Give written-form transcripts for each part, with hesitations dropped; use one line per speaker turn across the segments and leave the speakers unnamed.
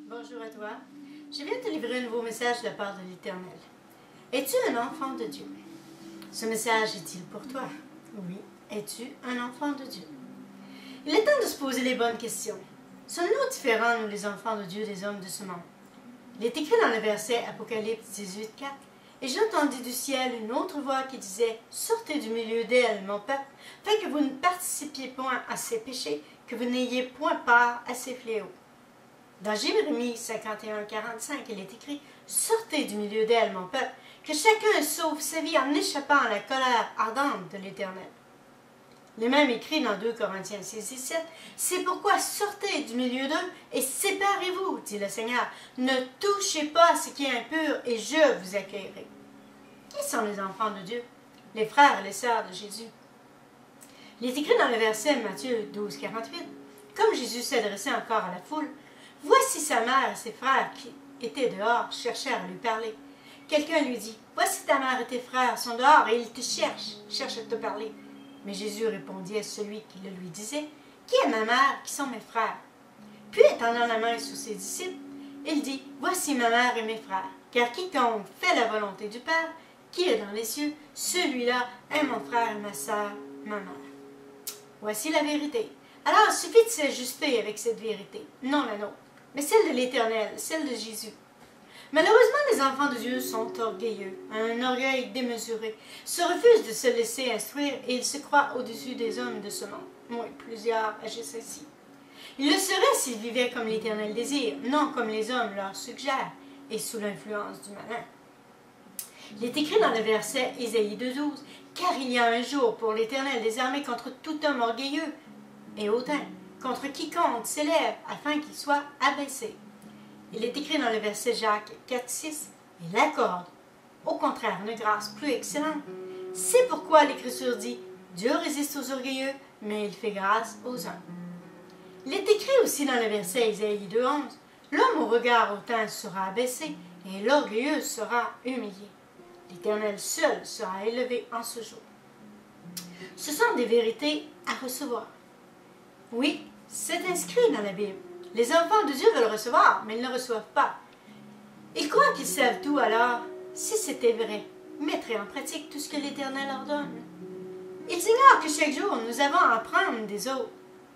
Bonjour à toi. Je viens te livrer un nouveau message de la part de l'Éternel. Es-tu un enfant de Dieu? Ce message est-il pour toi? Oui. Es-tu un enfant de Dieu? Il est temps de se poser les bonnes questions. Sommes-nous différents, nous les enfants de Dieu, des hommes de ce monde? Il est écrit dans le verset Apocalypse 18:4. Et j'entendis du ciel une autre voix qui disait, « Sortez du milieu d'elle, mon peuple, afin que vous ne participiez point à ses péchés, que vous n'ayez point part à ses fléaux. » Dans Jérémie 51:45, il est écrit, « Sortez du milieu d'elle, mon peuple, que chacun sauve sa vie en échappant à la colère ardente de l'Éternel. » Il est même écrit dans 2 Corinthiens 6:17, « C'est pourquoi sortez du milieu d'eux et séparez-vous, dit le Seigneur. Ne touchez pas à ce qui est impur et je vous accueillerai. » Qui sont les enfants de Dieu? Les frères et les sœurs de Jésus. Il est écrit dans le verset Matthieu 12:48, « Comme Jésus s'adressait encore à la foule, voici sa mère et ses frères qui étaient dehors cherchèrent à lui parler. Quelqu'un lui dit, « Voici ta mère et tes frères sont dehors et ils te cherchent à te parler. » Mais Jésus répondit à celui qui le lui disait, « Qui est ma mère, qui sont mes frères? » Puis étendant la main sur ses disciples, il dit, « Voici ma mère et mes frères, car quiconque fait la volonté du Père, qui est dans les cieux, celui-là est mon frère et ma sœur, ma mère. » Voici la vérité. Alors il suffit de s'ajuster avec cette vérité, non la nôtre, mais celle de l'Éternel, celle de Jésus. Malheureusement, les enfants de Dieu sont orgueilleux, un orgueil démesuré, se refusent de se laisser instruire et ils se croient au-dessus des hommes de ce monde. Oui, plusieurs agissent ainsi. Ils le seraient s'ils vivaient comme l'Éternel désire, non comme les hommes leur suggèrent et sous l'influence du malin. Il est écrit dans le verset Ésaïe 2:12, « Car il y a un jour pour l'Éternel des armées contre tout homme orgueilleux et hautain, contre quiconque s'élève afin qu'il soit abaissé. » Il est écrit dans le verset Jacques 4:6, « Il accorde, au contraire, une grâce plus excellente. C'est pourquoi l'Écriture dit, Dieu résiste aux orgueilleux, mais il fait grâce aux humbles. » Il est écrit aussi dans le verset Ésaïe 2:11, « L'homme au regard hautain sera abaissé, et l'orgueilleux sera humilié. L'Éternel seul sera élevé en ce jour. » Ce sont des vérités à recevoir. Oui, c'est inscrit dans la Bible. Les enfants de Dieu veulent recevoir, mais ils ne reçoivent pas. Ils croient qu'ils savent tout, alors, si c'était vrai, ils mettraient en pratique tout ce que l'Éternel leur donne. Ils ignorent que chaque jour, nous avons à apprendre des autres,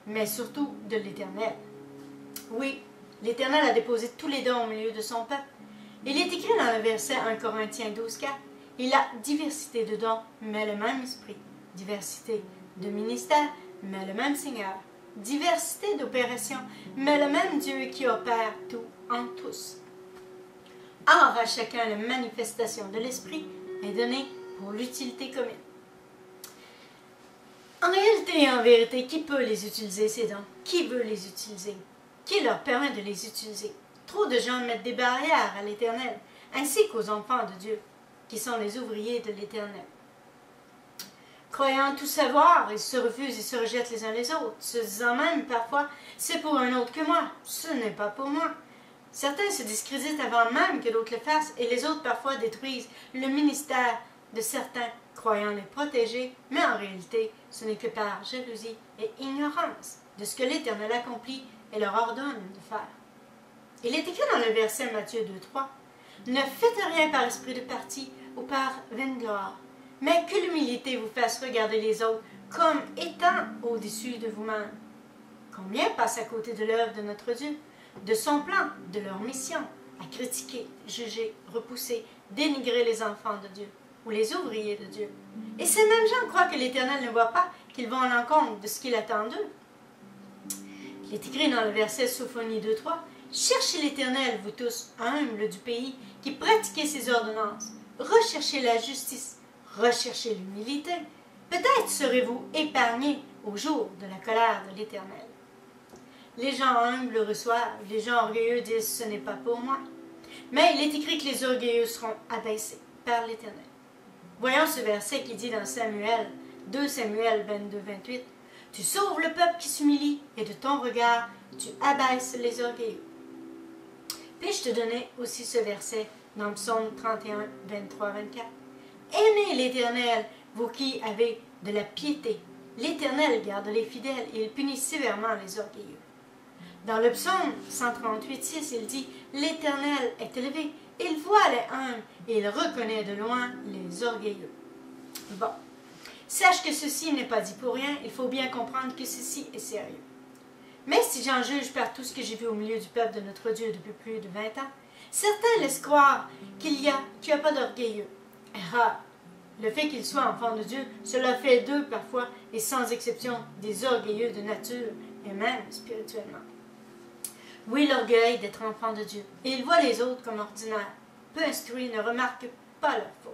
mais surtout de l'Éternel. Oui, l'Éternel a déposé tous les dons au milieu de son peuple. Il est écrit dans le verset 1 Corinthiens 12:4, « Il a diversité de dons, mais le même esprit. Diversité de ministères, mais le même Seigneur. Diversité d'opérations, mais le même Dieu qui opère tout en tous. Or, à chacun, la manifestation de l'Esprit est donnée pour l'utilité commune. » En réalité et en vérité, qui peut les utiliser, ces dons? Qui veut les utiliser? Qui leur permet de les utiliser? Trop de gens mettent des barrières à l'Éternel, ainsi qu'aux enfants de Dieu, qui sont les ouvriers de l'Éternel. Croyant tout savoir, ils se refusent et se rejettent les uns les autres, se disant même parfois « c'est pour un autre que moi, ce n'est pas pour moi ». Certains se discréditent avant même que d'autres le fassent et les autres parfois détruisent le ministère de certains, croyant les protéger, mais en réalité, ce n'est que par jalousie et ignorance de ce que l'Éternel accomplit et leur ordonne de faire. Il est écrit dans le verset Matthieu 2:3, « Ne faites rien par esprit de parti ou par vaine gloire, mais que l'humilité vous fasse regarder les autres comme étant au-dessus de vous-même. » Combien passent à côté de l'œuvre de notre Dieu, de son plan, de leur mission, à critiquer, juger, repousser, dénigrer les enfants de Dieu ou les ouvriers de Dieu. Et ces mêmes gens croient que l'Éternel ne voit pas, qu'ils vont à l'encontre de ce qu'il attend d'eux. Il est écrit dans le verset Sophonie 2:3, « Cherchez l'Éternel, vous tous, humbles du pays, qui pratiquez ses ordonnances. Recherchez la justice, recherchez l'humilité. Peut-être serez-vous épargnés au jour de la colère de l'Éternel. » Les gens humbles le reçoivent, les gens orgueilleux disent « ce n'est pas pour moi ». Mais il est écrit que les orgueilleux seront abaissés par l'Éternel. Voyons ce verset qui dit dans Samuel, 2 Samuel 22-28, « Tu sauves le peuple qui s'humilie, et de ton regard, tu abaisses les orgueilleux. » Puis-je te donner aussi ce verset dans Psaume 31, 23-24. « Aimez l'Éternel, vous qui avez de la piété. L'Éternel garde les fidèles, et il punit sévèrement les orgueilleux. » Dans le psaume 138,6, il dit « L'Éternel est élevé, il voit les humbles et il reconnaît de loin les orgueilleux. » Bon, sache que ceci n'est pas dit pour rien, il faut bien comprendre que ceci est sérieux. Mais si j'en juge par tout ce que j'ai vu au milieu du peuple de notre Dieu depuis plus de 20 ans, certains laissent croire qu'il n'y a pas d'orgueilleux. Ah, le fait qu'ils soient enfants de Dieu, cela fait d'eux parfois, et sans exception, des orgueilleux de nature et même spirituellement. Oui, l'orgueil d'être enfant de Dieu, et ils voient les autres comme ordinaires, peu instruits, ne remarquent pas leur faute.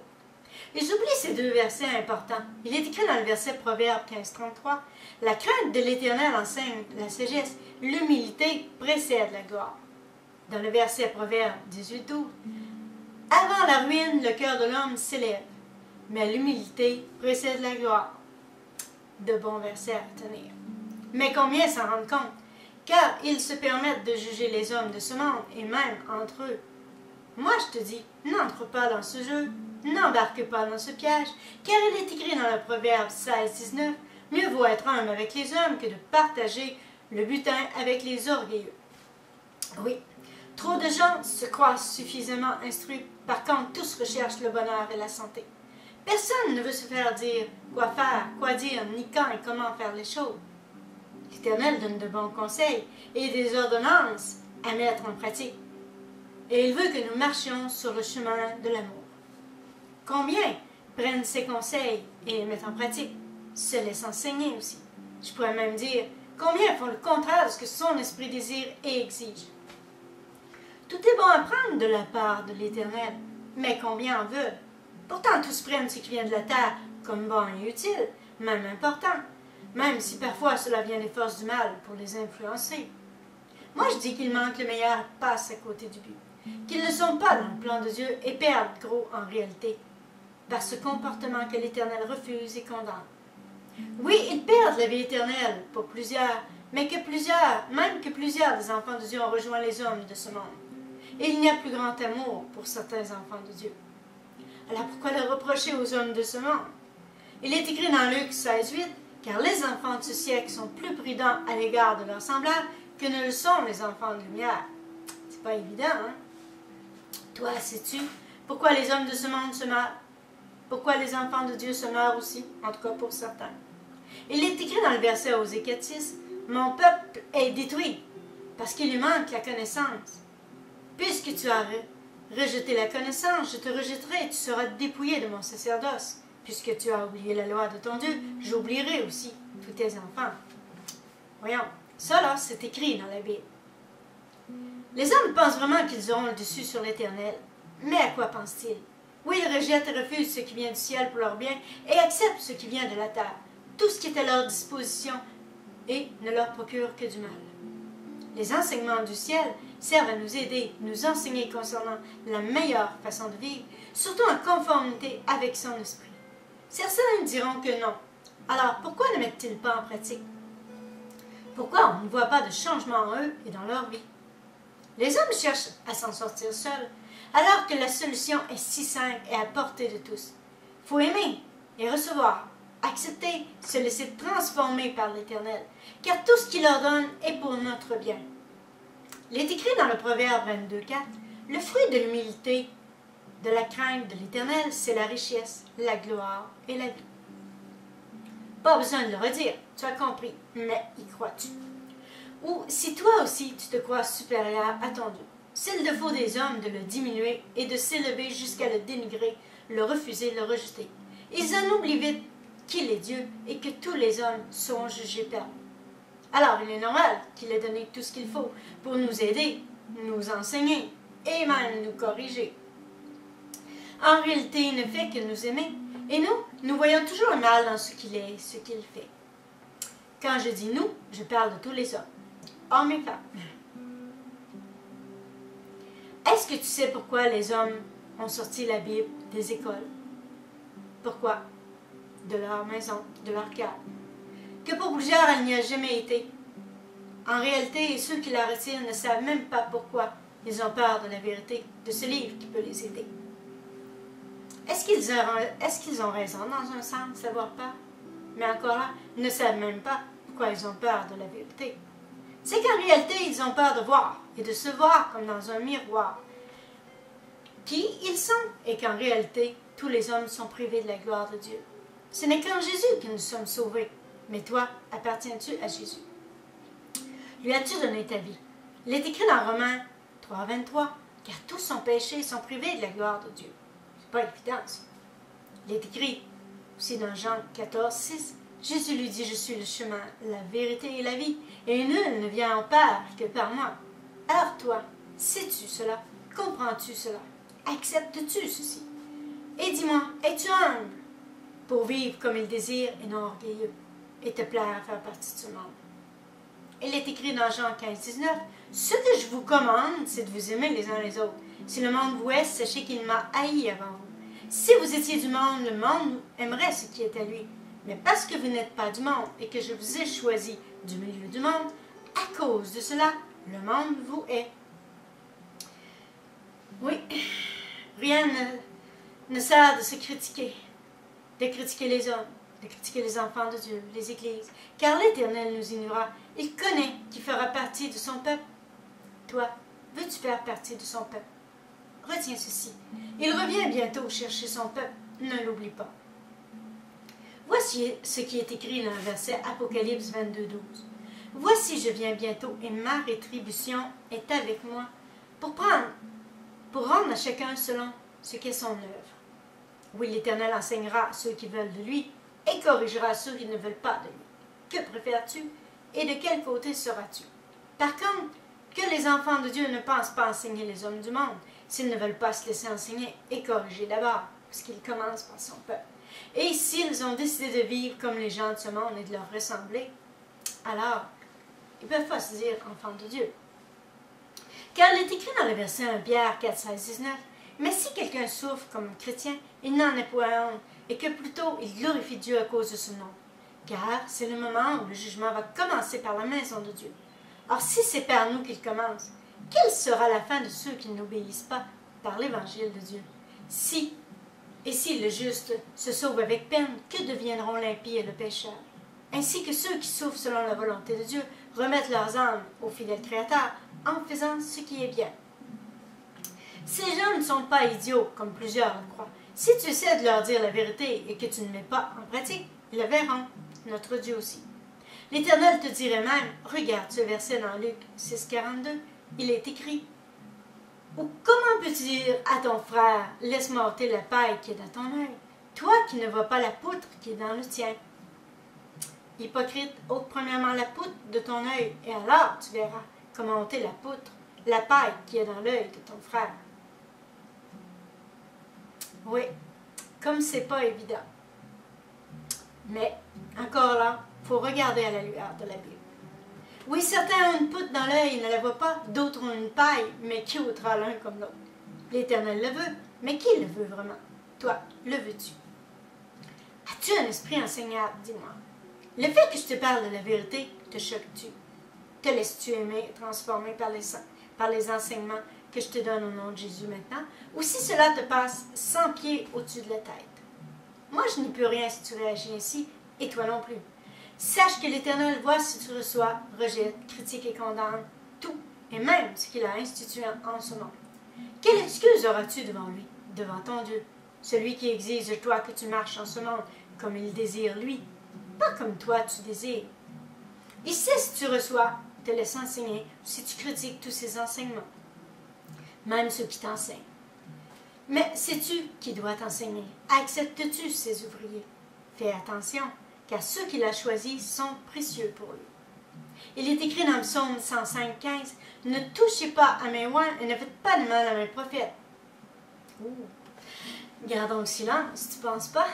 Et j'oublie ces deux versets importants. Il est écrit dans le verset Proverbe 15,33 « La crainte de l'Éternel enseigne la sagesse, l'humilité précède la gloire. » Dans le verset Proverbe 18,12 « Avant la ruine, le cœur de l'homme s'élève, mais l'humilité précède la gloire. » De bons versets à retenir. Mais combien s'en rendent compte? Car ils se permettent de juger les hommes de ce monde, et même entre eux. Moi je te dis, n'entre pas dans ce jeu, n'embarque pas dans ce piège, car il est écrit dans le Proverbe 16,19, « Mieux vaut être homme avec les hommes que de partager le butin avec les orgueilleux. » Oui, trop de gens se croient suffisamment instruits, par contre tous recherchent le bonheur et la santé. Personne ne veut se faire dire quoi faire, quoi dire, ni quand et comment faire les choses. L'Éternel donne de bons conseils et des ordonnances à mettre en pratique. Et il veut que nous marchions sur le chemin de l'amour. Combien prennent ces conseils et les mettent en pratique, se laissent enseigner aussi. Je pourrais même dire, combien font le contraire de ce que son esprit désire et exige. Tout est bon à prendre de la part de l'Éternel, mais combien en veulent? Pourtant tous prennent ce qui vient de la terre comme bon et utile, même important, même si parfois cela vient des forces du mal pour les influencer. Moi je dis qu'ils manquent le meilleur, passent à côté du but, qu'ils ne sont pas dans le plan de Dieu et perdent gros en réalité, par ce comportement que l'Éternel refuse et condamne. Oui, ils perdent la vie éternelle pour plusieurs, mais même que plusieurs des enfants de Dieu ont rejoint les hommes de ce monde. Et il n'y a plus grand amour pour certains enfants de Dieu. Alors pourquoi le reprocher aux hommes de ce monde? Il est écrit dans Luc 16,8 « Car les enfants de ce siècle sont plus prudents à l'égard de leurs semblables que ne le sont les enfants de lumière. » C'est pas évident, hein? Toi, sais-tu pourquoi les hommes de ce monde se meurent? Pourquoi les enfants de Dieu se meurent aussi, en tout cas pour certains? Il est écrit dans le verset Osée 4,6 « Mon peuple est détruit, parce qu'il lui manque la connaissance. Puisque tu as rejeté la connaissance, je te rejetterai et tu seras dépouillé de mon sacerdoce. Puisque tu as oublié la loi de ton Dieu, j'oublierai aussi tous tes enfants. » Voyons, ça là, c'est écrit dans la Bible. Les hommes pensent vraiment qu'ils auront le dessus sur l'Éternel. Mais à quoi pensent-ils? Oui, ils rejettent et refusent ce qui vient du ciel pour leur bien et acceptent ce qui vient de la terre, tout ce qui est à leur disposition, et ne leur procure que du mal. Les enseignements du ciel servent à nous aider, nous enseigner concernant la meilleure façon de vivre, surtout en conformité avec son esprit. Certains diront que non. Alors, pourquoi ne mettent-ils pas en pratique? Pourquoi on ne voit pas de changement en eux et dans leur vie? Les hommes cherchent à s'en sortir seuls, alors que la solution est si simple et à portée de tous. Il faut aimer et recevoir, accepter, se laisser transformer par l'Éternel, car tout ce qu'il leur donne est pour notre bien. Il est écrit dans le Proverbe 22,4 « Le fruit de l'humilité, de la crainte de l'Éternel, c'est la richesse, la gloire et la vie. » Pas besoin de le redire, tu as compris, mais y crois-tu? Ou si toi aussi tu te crois supérieur à ton Dieu, c'est le défaut des hommes de le diminuer et de s'élever jusqu'à le dénigrer, le refuser, le rejeter. Ils en oublient vite qu'il est Dieu et que tous les hommes seront jugés par lui. Alors il est normal qu'il ait donné tout ce qu'il faut pour nous aider, nous enseigner et même nous corriger. En réalité, il ne fait que nous aimer. Et nous voyons toujours le mal dans ce qu'il est, ce qu'il fait. Quand je dis nous, je parle de tous les hommes, hommes et femmes. Est-ce que tu sais pourquoi les hommes ont sorti la Bible des écoles? Pourquoi? De leur maison, de leur cœur. Que pour plusieurs, elle n'y a jamais été. En réalité, ceux qui la retirent ne savent même pas pourquoi ils ont peur de la vérité, de ce livre qui peut les aider. Est-ce qu'ils ont raison dans un sens d'avoir peur? Mais encore là, ils ne savent même pas pourquoi ils ont peur de la vérité. C'est qu'en réalité, ils ont peur de voir et de se voir comme dans un miroir qui ils sont, et qu'en réalité, tous les hommes sont privés de la gloire de Dieu. Ce n'est qu'en Jésus que nous sommes sauvés. Mais toi, appartiens-tu à Jésus? Lui as-tu donné ta vie? Il est écrit dans Romains 3, 23, car tous sont péchés et sont privés de la gloire de Dieu. C'est pas évident, ça. Il est écrit aussi dans Jean 14, 6, Jésus lui dit, je suis le chemin, la vérité et la vie, et nul ne vient au Père que par moi. Alors toi, sais-tu cela? Comprends-tu cela? Acceptes-tu ceci? Et dis-moi, es-tu humble pour vivre comme il désire et non orgueilleux, et te plaire à faire partie de ce monde? Il est écrit dans Jean 15, 19, ce que je vous commande, c'est de vous aimer les uns les autres. Si le monde vous hait, sachez qu'il m'a haï avant vous. Si vous étiez du monde, le monde aimerait ce qui est à lui. Mais parce que vous n'êtes pas du monde et que je vous ai choisi du milieu du monde, à cause de cela, le monde vous hait. Oui, rien ne sert de se critiquer, de critiquer les hommes, de critiquer les enfants de Dieu, les églises, car l'Éternel nous ignorera. Il connaît qui fera partie de son peuple. Toi, veux-tu faire partie de son peuple? Retiens ceci. Il revient bientôt chercher son peuple. Ne l'oublie pas. Voici ce qui est écrit dans le verset Apocalypse 22, 12. Voici, je viens bientôt et ma rétribution est avec moi pour rendre à chacun selon ce qu'est son œuvre. Oui, l'Éternel enseignera à ceux qui veulent de lui et corrigera ceux qui ne veulent pas de lui. Que préfères-tu et de quel côté seras-tu? Par contre, que les enfants de Dieu ne pensent pas enseigner les hommes du monde s'ils ne veulent pas se laisser enseigner et corriger d'abord, parce qu'ils commencent par son peuple. Et s'ils ont décidé de vivre comme les gens de ce monde et de leur ressembler, alors ils ne peuvent pas se dire enfants de Dieu. Car il est écrit dans le verset 1 Pierre 4, 16, 19, mais si quelqu'un souffre comme un chrétien, il n'en est point honte, et que plutôt il glorifie Dieu à cause de ce nom. Car c'est le moment où le jugement va commencer par la maison de Dieu. Or, si c'est par nous qu'il commence, quelle sera la fin de ceux qui n'obéissent pas par l'évangile de Dieu? Si le juste se sauve avec peine, que deviendront l'impie et le pécheur? Ainsi que ceux qui souffrent selon la volonté de Dieu remettent leurs âmes au fidèle Créateur en faisant ce qui est bien. Ces gens ne sont pas idiots, comme plusieurs le croient. Si tu essaies de leur dire la vérité et que tu ne mets pas en pratique, ils le verront, notre Dieu aussi. L'Éternel te dirait même, regarde ce verset dans Luc 6, 42, il est écrit, ou comment peux-tu dire à ton frère, laisse-moi ôter la paille qui est dans ton œil, toi qui ne vois pas la poutre qui est dans le tien? Hypocrite, ôte premièrement la poutre de ton œil, et alors tu verras comment ôter la paille qui est dans l'œil de ton frère. Oui, comme c'est pas évident. Mais, encore là, il faut regarder à la lueur de la Bible. Oui, certains ont une poutre dans l'œil, ils ne la voient pas, d'autres ont une paille, mais qui ôtera l'un comme l'autre? L'Éternel le veut, mais qui le veut vraiment? Toi, le veux-tu? As-tu un esprit enseignable, dis-moi? Le fait que je te parle de la vérité, te choque-tu? Te laisses-tu aimer et transformer par les enseignements que je te donne au nom de Jésus maintenant? Ou si cela te passe 100 pieds au-dessus de la tête? Moi, je n'y peux rien si tu réagis ainsi, et toi non plus. Sache que l'Éternel voit si tu reçois, rejettes, critiques et condamnes tout, et même ce qu'il a institué en son nom. Quelle excuse auras-tu devant lui, devant ton Dieu, celui qui exige de toi que tu marches en ce monde comme il désire lui, pas comme toi tu désires? Ici, si tu reçois, te laisse enseigner, ou si tu critiques tous ces enseignements, même ceux qui t'enseignent. Mais sais-tu qui doit t'enseigner? Acceptes-tu ces ouvriers? Fais attention, car ceux qu'il a choisis sont précieux pour lui. Il est écrit dans le psaume 105, 15, « Ne touchez pas à mes oins et ne faites pas de mal à mes prophètes. » Gardons le silence, tu ne penses pas?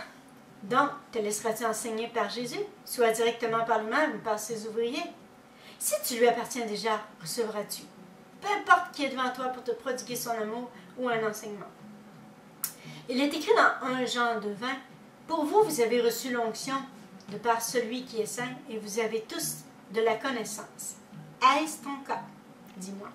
Donc, te laisseras-tu enseigner par Jésus, soit directement par lui-même ou par ses ouvriers? Si tu lui appartiens déjà, recevras-tu, peu importe qui est devant toi pour te prodiguer son amour ou un enseignement. Il est écrit dans 1 Jean 2, 20, « Pour vous, vous avez reçu l'onction de par celui qui est saint, et vous avez tous de la connaissance. Est-ce ton cas? Dis-moi. »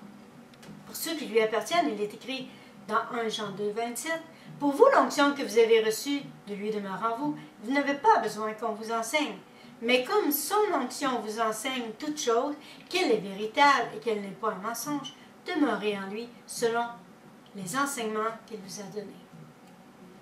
Pour ceux qui lui appartiennent, il est écrit dans 1 Jean 2, 27, « Pour vous, l'onction que vous avez reçue de lui demeure en vous, vous n'avez pas besoin qu'on vous enseigne, Mais comme son onction vous enseigne toute chose, qu'elle est véritable et qu'elle n'est pas un mensonge, demeurez en lui selon les enseignements qu'il vous a donnés.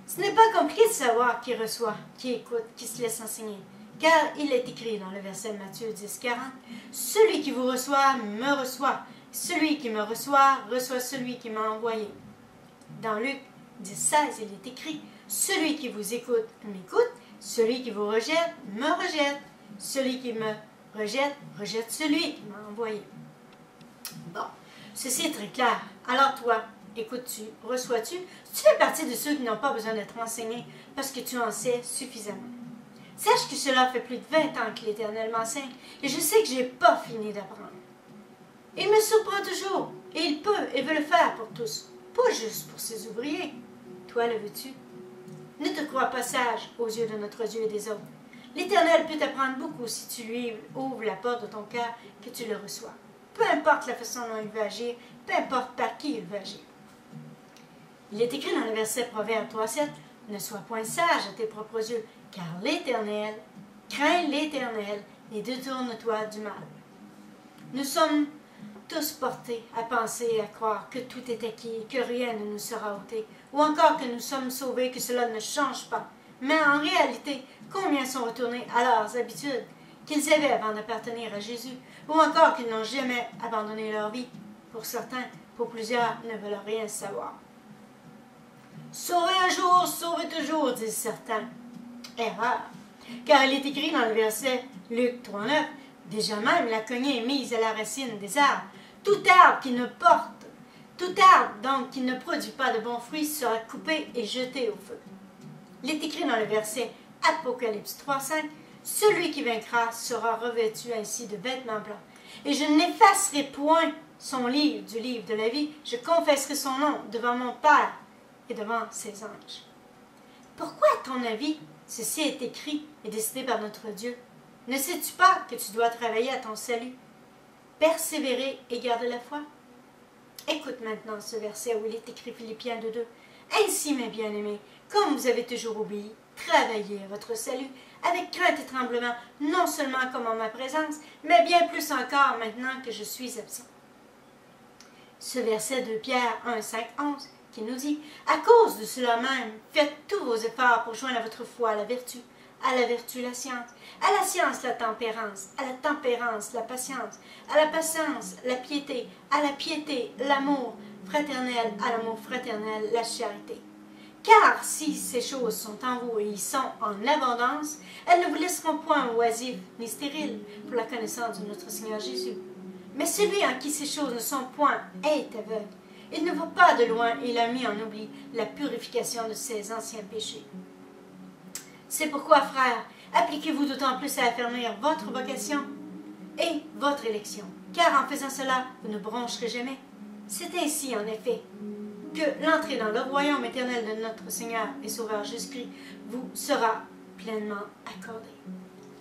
Ce n'est pas compliqué de savoir qui reçoit, qui écoute, qui se laisse enseigner, car il est écrit dans le verset de Matthieu 10,40 « Celui qui vous reçoit me reçoit, celui qui me reçoit reçoit celui qui m'a envoyé. » Dans Luc 10,16, il est écrit « Celui qui vous écoute m'écoute, celui qui vous rejette me rejette, celui qui me rejette rejette celui qui m'a envoyé. » Bon, ceci est très clair. Alors toi, écoutes-tu, reçois-tu? Tu fais partie de ceux qui n'ont pas besoin d'être enseignés parce que tu en sais suffisamment. Sache que cela fait plus de 20 ans que l'Éternel m'enseigne et je sais que je n'ai pas fini d'apprendre. Il me surprend toujours et il peut et veut le faire pour tous, pas juste pour ses ouvriers. Toi, le veux-tu? Ne te crois pas sage aux yeux de notre Dieu et des autres. L'Éternel peut t'apprendre beaucoup si tu lui ouvres la porte de ton cœur que tu le reçois. Peu importe la façon dont il veut agir, peu importe par qui il veut agir. Il est écrit dans le verset Proverbe 3,7 « Ne sois point sage à tes propres yeux, car l'Éternel, crains l'Éternel et détourne-toi du mal. » Nous sommes tous portés à penser et à croire que tout est acquis, que rien ne nous sera ôté, ou encore que nous sommes sauvés, que cela ne change pas. Mais en réalité, combien sont retournés à leurs habitudes qu'ils avaient avant d'appartenir à Jésus, ou encore qu'ils n'ont jamais abandonné leur vie? Pour certains, pour plusieurs, ne veulent rien savoir. Sauver un jour, sauver toujours, disent certains. Erreur, car il est écrit dans le verset Luc 3,9 « Déjà même la cognée est mise à la racine des arbres. Tout arbre donc qui ne produit pas de bons fruits sera coupé et jeté au feu. » Il est écrit dans le verset Apocalypse 3,5 « Celui qui vaincra sera revêtu ainsi de vêtements blancs. Et je n'effacerai point son livre du livre de la vie, je confesserai son nom devant mon Père et devant ses anges. » Pourquoi, à ton avis, ceci est écrit et décidé par notre Dieu? Ne sais-tu pas que tu dois travailler à ton salut, persévérer et garder la foi? Écoute maintenant ce verset où il est écrit Philippiens 2,2. « Ainsi, mes bien-aimés, comme vous avez toujours obéi, travaillez à votre salut avec crainte et tremblement, non seulement comme en ma présence, mais bien plus encore maintenant que je suis absent. » Ce verset de Pierre 1,5-11 qui nous dit « À cause de cela même, faites tous vos efforts pour joindre à votre foi à la vertu la science, à la science la tempérance, à la tempérance la patience, à la patience la piété, à la piété l'amour fraternel, à l'amour fraternel la charité. Car si ces choses sont en vous et y sont en abondance, elles ne vous laisseront point oisifs ni stériles pour la connaissance de notre Seigneur Jésus. Mais celui en qui ces choses ne sont point est aveugle. Il ne va pas de loin et il a mis en oubli la purification de ses anciens péchés. C'est pourquoi, frères, appliquez-vous d'autant plus à affermir votre vocation et votre élection, car en faisant cela, vous ne broncherez jamais. C'est ainsi, en effet, que l'entrée dans le royaume éternel de notre Seigneur et Sauveur Jésus-Christ vous sera pleinement accordée.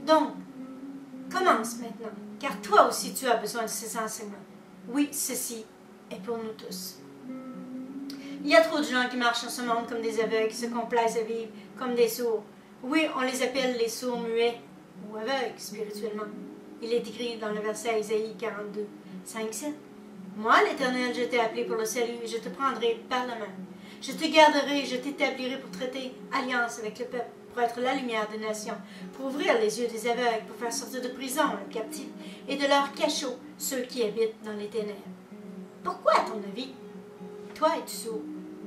Donc, commence maintenant, car toi aussi tu as besoin de ces enseignements. Oui, ceci est pour nous tous. Il y a trop de gens qui marchent en ce monde comme des aveugles, qui se complaisent à vivre comme des sourds. Oui, on les appelle les sourds muets ou aveugles spirituellement. Il est écrit dans le verset Isaïe 42, 5-7. Moi, l'Éternel, je t'ai appelé pour le salut et je te prendrai par la main. Je te garderai, je t'établirai pour traiter alliance avec le peuple, pour être la lumière des nations, pour ouvrir les yeux des aveugles, pour faire sortir de prison les captifs et de leur cachot ceux qui habitent dans les ténèbres. Pourquoi, à ton avis, toi es-tu sourd?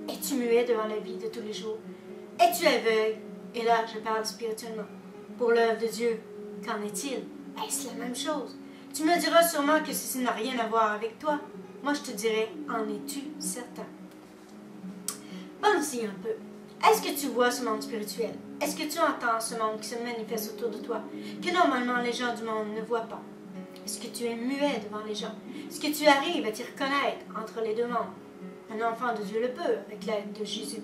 Es-tu muet devant la vie de tous les jours? Es-tu aveugle? Et là, je parle spirituellement. Pour l'œuvre de Dieu, qu'en est-il? Est-ce la même chose? Tu me diras sûrement que ceci n'a rien à voir avec toi. Moi, je te dirai, en es-tu certain? Pense-y un peu. Est-ce que tu vois ce monde spirituel? Est-ce que tu entends ce monde qui se manifeste autour de toi, que normalement les gens du monde ne voient pas? Est-ce que tu es muet devant les gens? Est-ce que tu arrives à t'y reconnaître entre les deux mondes? Un enfant de Dieu le peut, avec l'aide de Jésus.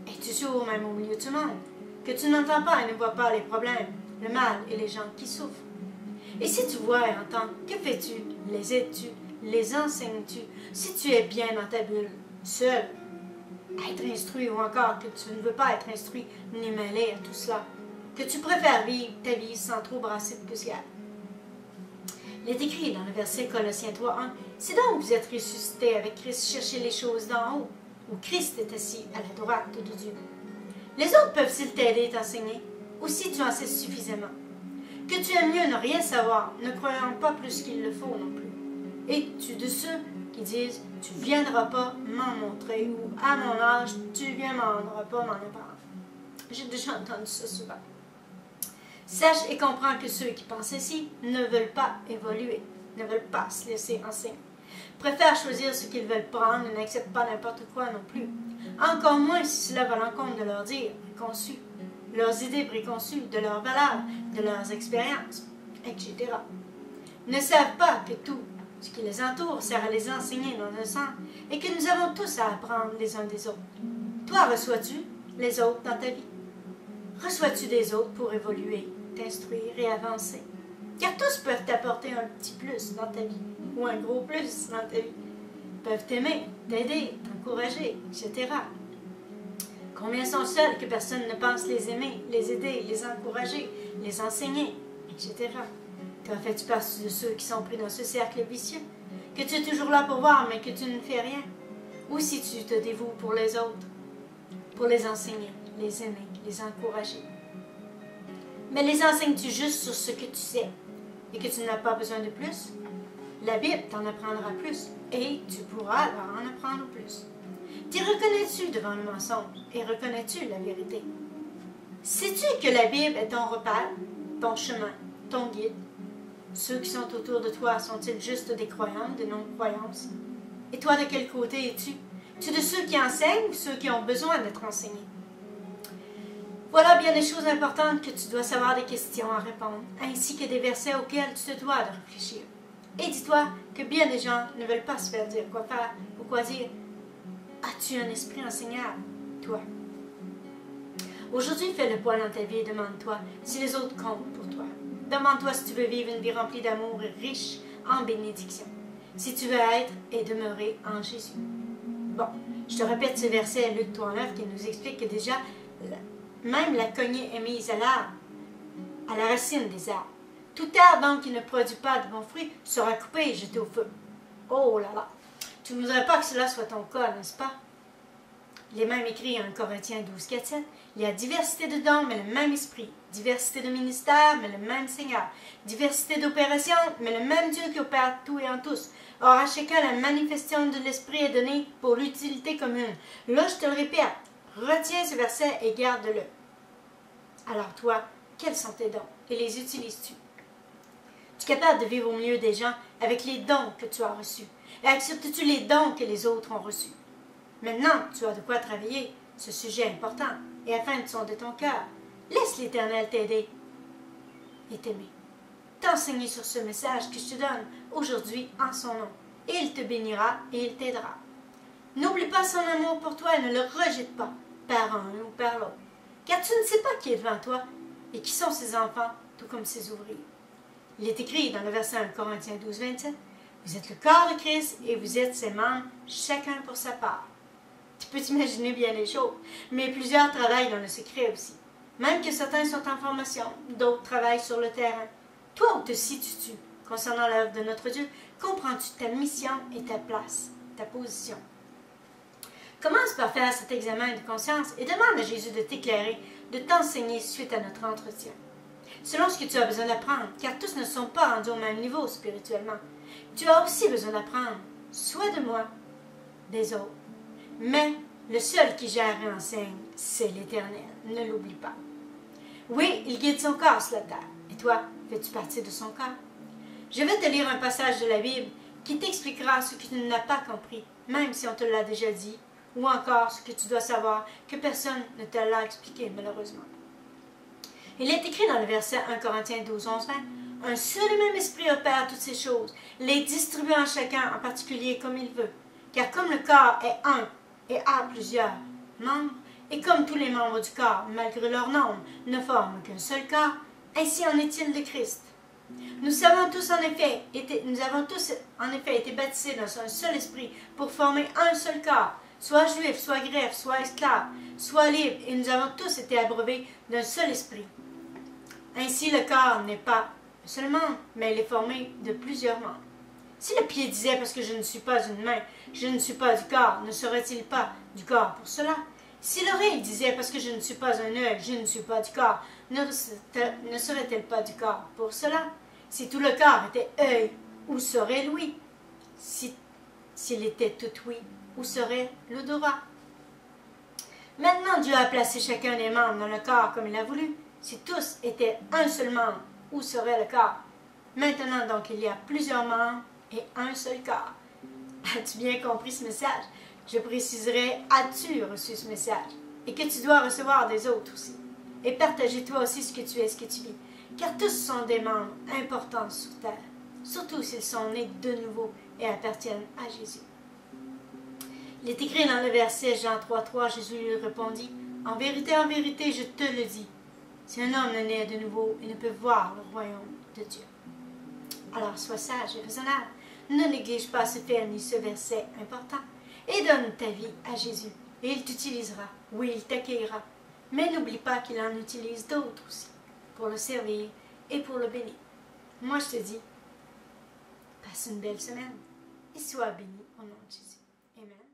Es-tu sourd même au milieu de ce monde? Que tu n'entends pas et ne vois pas les problèmes, le mal et les gens qui souffrent? Et si tu vois et entends, que fais-tu? Les aides-tu? Les enseignes-tu? Si tu es bien dans ta bulle, seul, à être instruit ou encore que tu ne veux pas être instruit ni mêlé à tout cela, que tu préfères vivre ta vie sans trop brasser de poussière. Il est écrit dans le verset Colossiens 3:1, « Si donc vous êtes ressuscités avec Christ, cherchez les choses d'en haut, où Christ est assis à la droite de Dieu. » Les autres peuvent-ils t'aider et t'enseigner? Ou si tu en sais suffisamment? Que tu aimes mieux ne rien savoir, ne croyant pas plus qu'il le faut non plus. Es-tu de ceux qui disent « Tu ne viendras pas m'en montrer » ou « À mon âge, tu ne viendras pas m'en apprendre ». J'ai déjà entendu ça souvent. Sache et comprends que ceux qui pensent ainsi ne veulent pas évoluer, ne veulent pas se laisser enseigner. Préfèrent choisir ce qu'ils veulent prendre et n'acceptent pas n'importe quoi non plus. Encore moins si cela va à l'encontre de leurs dires préconçus, leurs idées préconçues, de leurs valeurs, de leurs expériences, etc. Ne savent pas que tout ce qui les entoure sert à les enseigner dans un sens et que nous avons tous à apprendre les uns des autres. Toi, reçois-tu les autres dans ta vie? Reçois-tu des autres pour évoluer, t'instruire et avancer? Car tous peuvent t'apporter un petit plus dans ta vie, ou un gros plus dans ta vie. Ils peuvent t'aimer, t'aider, t'encourager, etc. Combien sont seuls que personne ne pense les aimer, les aider, les encourager, les enseigner, etc. Toi, fais-tu partie de ceux qui sont pris dans ce cercle vicieux? Que tu es toujours là pour voir, mais que tu ne fais rien? Ou si tu te dévoues pour les autres, pour les enseigner, les aimer, les encourager? Mais les enseignes-tu juste sur ce que tu sais et que tu n'as pas besoin de plus? La Bible t'en apprendra plus et tu pourras leur en apprendre plus. T'y reconnais-tu devant le mensonge et reconnais-tu la vérité? Sais-tu que la Bible est ton repère, ton chemin, ton guide? Ceux qui sont autour de toi sont-ils juste des croyants, des non-croyances? Et toi, de quel côté es-tu? Es-tu de ceux qui enseignent ou ceux qui ont besoin d'être enseignés? Voilà bien des choses importantes que tu dois savoir, des questions à répondre, ainsi que des versets auxquels tu te dois de réfléchir. Et dis-toi que bien des gens ne veulent pas se faire dire quoi faire ou quoi dire. As-tu un esprit enseignable, toi? Aujourd'hui, fais le point dans ta vie et demande-toi si les autres comptent pour toi. Demande-toi si tu veux vivre une vie remplie d'amour et riche en bénédictions. Si tu veux être et demeurer en Jésus. Bon, je te répète ce verset Luc 3:9 qui nous explique que déjà, même la cognée est mise à l'arbre, à la racine des arbres. Tout arbre donc qui ne produit pas de bons fruits sera coupé et jeté au feu. Oh là là! Tu ne voudrais pas que cela soit ton cas, n'est-ce pas? Il est même écrit en Corinthiens 12:4-7, il y a diversité de dons, mais le même esprit. Diversité de ministères, mais le même Seigneur. Diversité d'opérations, mais le même Dieu qui opère tout et en tous. Or, à chacun, la manifestation de l'esprit est donnée pour l'utilité commune. Là, je te le répète, retiens ce verset et garde-le. Alors toi, quels sont tes dons et les utilises-tu? Tu es capable de vivre au milieu des gens avec les dons que tu as reçus? Et acceptes-tu les dons que les autres ont reçus? Maintenant, tu as de quoi travailler, ce sujet important, et afin de sonder ton cœur, laisse l'Éternel t'aider et t'aimer. T'enseigner sur ce message que je te donne aujourd'hui en son nom. Et il te bénira et il t'aidera. N'oublie pas son amour pour toi et ne le rejette pas, par un ou par l'autre. Car tu ne sais pas qui est devant toi et qui sont ses enfants, tout comme ses ouvriers. Il est écrit dans le verset 1 Corinthiens 12:27, « Vous êtes le corps de Christ et vous êtes ses membres, chacun pour sa part. » Tu peux t'imaginer bien les choses, mais plusieurs travaillent dans le secret aussi. Même que certains sont en formation, d'autres travaillent sur le terrain. Toi, où te situes-tu concernant l'œuvre de notre Dieu? Comprends-tu ta mission et ta place, ta position? Commence par faire cet examen de conscience et demande à Jésus de t'éclairer, de t'enseigner suite à notre entretien. Selon ce que tu as besoin d'apprendre, car tous ne sont pas rendus au même niveau spirituellement. Tu as aussi besoin d'apprendre, soit de moi, des autres. Mais le seul qui gère et enseigne, c'est l'Éternel. Ne l'oublie pas. Oui, il guide son corps sur la terre. Et toi, fais-tu partie de son corps? Je vais te lire un passage de la Bible qui t'expliquera ce que tu n'as pas compris, même si on te l'a déjà dit, ou encore ce que tu dois savoir que personne ne te l'a expliqué, malheureusement. Il est écrit dans le verset 1 Corinthiens 12:11-20, « Un seul et même esprit opère toutes ces choses, les distribuant chacun en particulier comme il veut. Car comme le corps est un et a plusieurs membres, et comme tous les membres du corps, malgré leur nombre, ne forment qu'un seul corps, ainsi en est-il de Christ. Nous avons tous en effet été baptisés dans un seul esprit pour former un seul corps, soit juifs, soit grecs, soit esclaves, soit libres, et nous avons tous été abreuvés d'un seul esprit. Ainsi, le corps n'est pas un seul membre, mais il est formé de plusieurs membres. Si le pied disait, parce que je ne suis pas une main, je ne suis pas du corps, ne serait-il pas du corps pour cela? Si l'oreille disait, parce que je ne suis pas un œil, je ne suis pas du corps, ne serait-elle pas du corps pour cela? Si tout le corps était œil, où serait l'ouïe? S'il était tout ouïe, où serait l'odorat? Maintenant, Dieu a placé chacun des membres dans le corps comme il a voulu. Si tous étaient un seul membre, où serait le corps? Maintenant, donc, il y a plusieurs membres et un seul corps. As-tu bien compris ce message? Je préciserai, as-tu reçu ce message? Et que tu dois recevoir des autres aussi. Et partager toi aussi ce que tu es, ce que tu vis. Car tous sont des membres importants sur terre, surtout s'ils sont nés de nouveau et appartiennent à Jésus. Il est écrit dans le verset Jean 3,3, Jésus lui répondit, « en vérité, je te le dis, si un homme ne naît de nouveau, il ne peut voir le royaume de Dieu. » Alors sois sage et raisonnable, ne néglige pas ce fait ni ce verset important, et donne ta vie à Jésus, et il t'utilisera, oui, il t'accueillera, mais n'oublie pas qu'il en utilise d'autres aussi, pour le servir et pour le bénir. Moi je te dis, passe une belle semaine, et sois béni au nom de Jésus. Amen.